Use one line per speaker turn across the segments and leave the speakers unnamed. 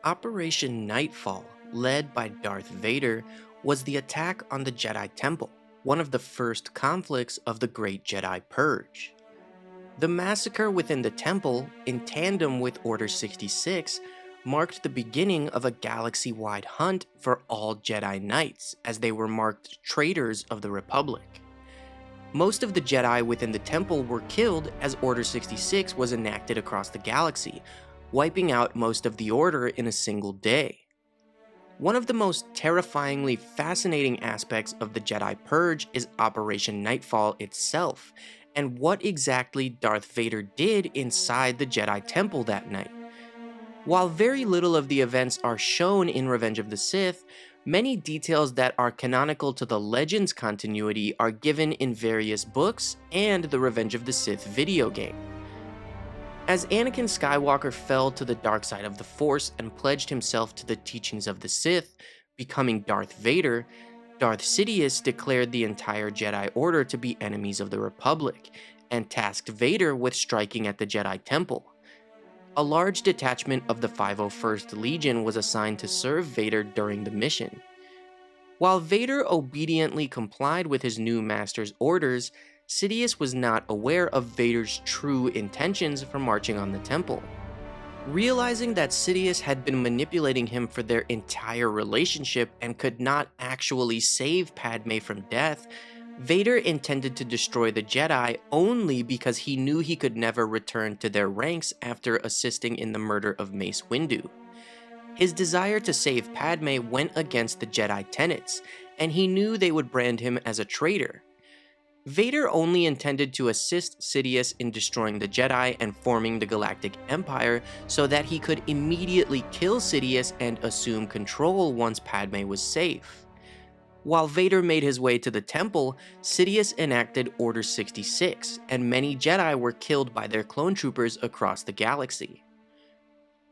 Operation Knightfall, led by Darth Vader, was the attack on the Jedi Temple, one of the first conflicts of the Great Jedi Purge. The massacre within the temple, in tandem with Order 66, marked the beginning of a galaxy-wide hunt for all Jedi Knights, as they were marked traitors of the Republic. Most of the Jedi within the temple were killed as Order 66 was enacted across the galaxy, wiping out most of the Order in a single day. One of the most terrifyingly fascinating aspects of the Jedi Purge is Operation Knightfall itself, and what exactly Darth Vader did inside the Jedi Temple that night. While very little of the events are shown in Revenge of the Sith, many details that are canonical to the Legends continuity are given in various books and the Revenge of the Sith video game. As Anakin Skywalker fell to the dark side of the Force and pledged himself to the teachings of the Sith, becoming Darth Vader, Darth Sidious declared the entire Jedi Order to be enemies of the Republic, and tasked Vader with striking at the Jedi Temple. A large detachment of the 501st Legion was assigned to serve Vader during the mission. While Vader obediently complied with his new master's orders, Sidious was not aware of Vader's true intentions for marching on the temple. Realizing that Sidious had been manipulating him for their entire relationship and could not actually save Padme from death, Vader intended to destroy the Jedi only because he knew he could never return to their ranks after assisting in the murder of Mace Windu. His desire to save Padme went against the Jedi tenets, and he knew they would brand him as a traitor. Vader only intended to assist Sidious in destroying the Jedi and forming the Galactic Empire so that he could immediately kill Sidious and assume control once Padme was safe. While Vader made his way to the temple, Sidious enacted Order 66, and many Jedi were killed by their clone troopers across the galaxy.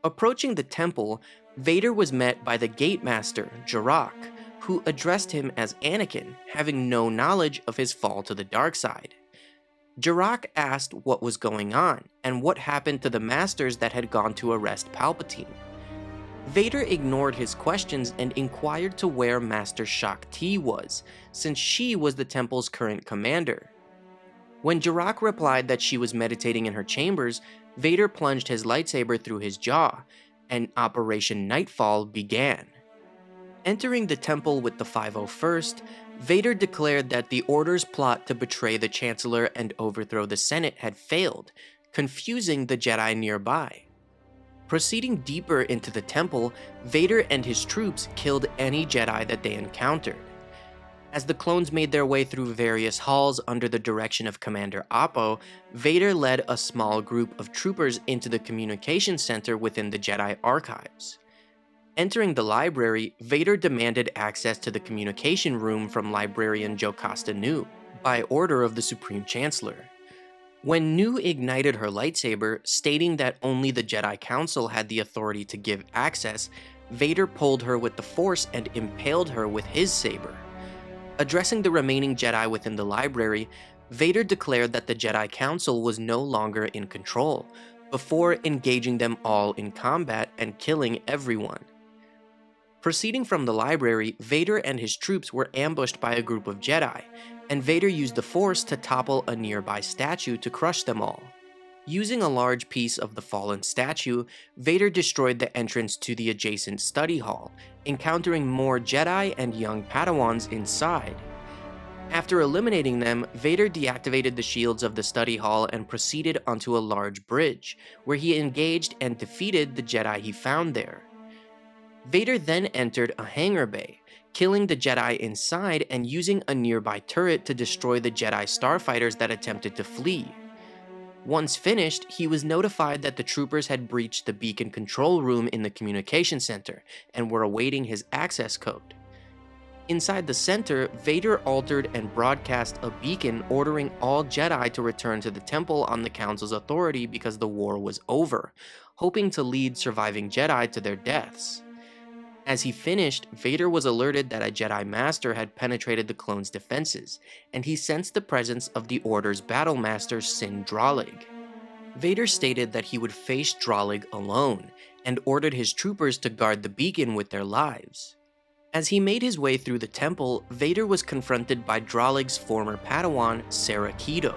Approaching the temple, Vader was met by the Gate Master, Jarak, who addressed him as Anakin, having no knowledge of his fall to the dark side. Jarak asked what was going on, and what happened to the Masters that had gone to arrest Palpatine. Vader ignored his questions and inquired to where Master Shaak Ti was, since she was the temple's current commander. When Jarak replied that she was meditating in her chambers, Vader plunged his lightsaber through his jaw, and Operation Knightfall began. Entering the temple with the 501st, Vader declared that the Order's plot to betray the Chancellor and overthrow the Senate had failed, confusing the Jedi nearby. Proceeding deeper into the temple, Vader and his troops killed any Jedi that they encountered. As the clones made their way through various halls under the direction of Commander Appo, Vader led a small group of troopers into the communication center within the Jedi archives. Entering the library, Vader demanded access to the communication room from librarian Jocasta Nu, by order of the Supreme Chancellor. When Nu ignited her lightsaber, stating that only the Jedi Council had the authority to give access, Vader pulled her with the Force and impaled her with his saber. Addressing the remaining Jedi within the library, Vader declared that the Jedi Council was no longer in control, before engaging them all in combat and killing everyone. Proceeding from the library, Vader and his troops were ambushed by a group of Jedi, and Vader used the Force to topple a nearby statue to crush them all. Using a large piece of the fallen statue, Vader destroyed the entrance to the adjacent study hall, encountering more Jedi and young Padawans inside. After eliminating them, Vader deactivated the shields of the study hall and proceeded onto a large bridge, where he engaged and defeated the Jedi he found there. Vader then entered a hangar bay, killing the Jedi inside and using a nearby turret to destroy the Jedi starfighters that attempted to flee. Once finished, he was notified that the troopers had breached the beacon control room in the communication center and were awaiting his access code. Inside the center, Vader altered and broadcast a beacon ordering all Jedi to return to the temple on the Council's authority because the war was over, hoping to lead surviving Jedi to their deaths. As he finished, Vader was alerted that a Jedi Master had penetrated the clone's defenses, and he sensed the presence of the Order's battle master Sin Dralig. Vader stated that he would face Drolig alone, and ordered his troopers to guard the beacon with their lives. As he made his way through the temple, Vader was confronted by Drolig's former Padawan, Sarah Keto.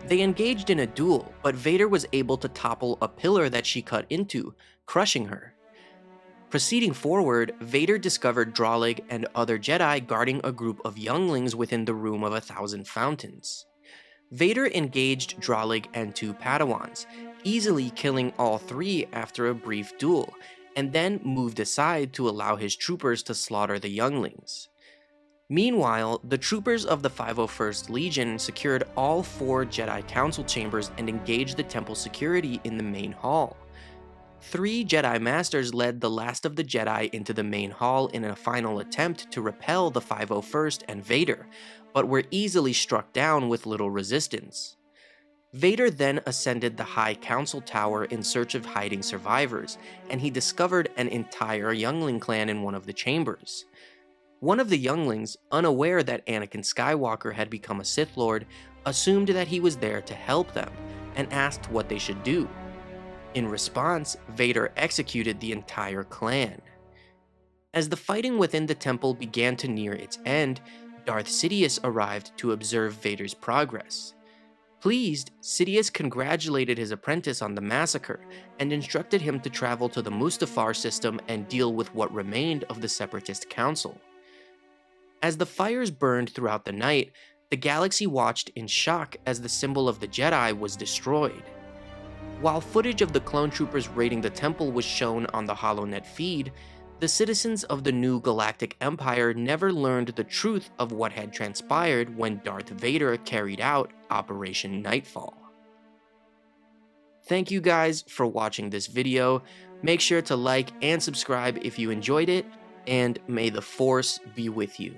They engaged in a duel, but Vader was able to topple a pillar that she cut into, crushing her. Proceeding forward, Vader discovered Drolig and other Jedi guarding a group of younglings within the Room of 1,000 Fountains. Vader engaged Drolig and 2 Padawans, easily killing all 3 after a brief duel, and then moved aside to allow his troopers to slaughter the younglings. Meanwhile, the troopers of the 501st Legion secured all 4 Jedi Council chambers and engaged the temple security in the main hall. 3 Jedi Masters led the last of the Jedi into the main hall in a final attempt to repel the 501st and Vader, but were easily struck down with little resistance. Vader then ascended the High Council Tower in search of hiding survivors, and he discovered an entire youngling clan in one of the chambers. One of the younglings, unaware that Anakin Skywalker had become a Sith Lord, assumed that he was there to help them, and asked what they should do. In response, Vader executed the entire clan. As the fighting within the temple began to near its end, Darth Sidious arrived to observe Vader's progress. Pleased, Sidious congratulated his apprentice on the massacre and instructed him to travel to the Mustafar system and deal with what remained of the Separatist Council. As the fires burned throughout the night, the galaxy watched in shock as the symbol of the Jedi was destroyed. While footage of the clone troopers raiding the temple was shown on the HoloNet feed, the citizens of the new Galactic Empire never learned the truth of what had transpired when Darth Vader carried out Operation Knightfall. Thank you guys for watching this video. Make sure to like and subscribe if you enjoyed it, and may the Force be with you.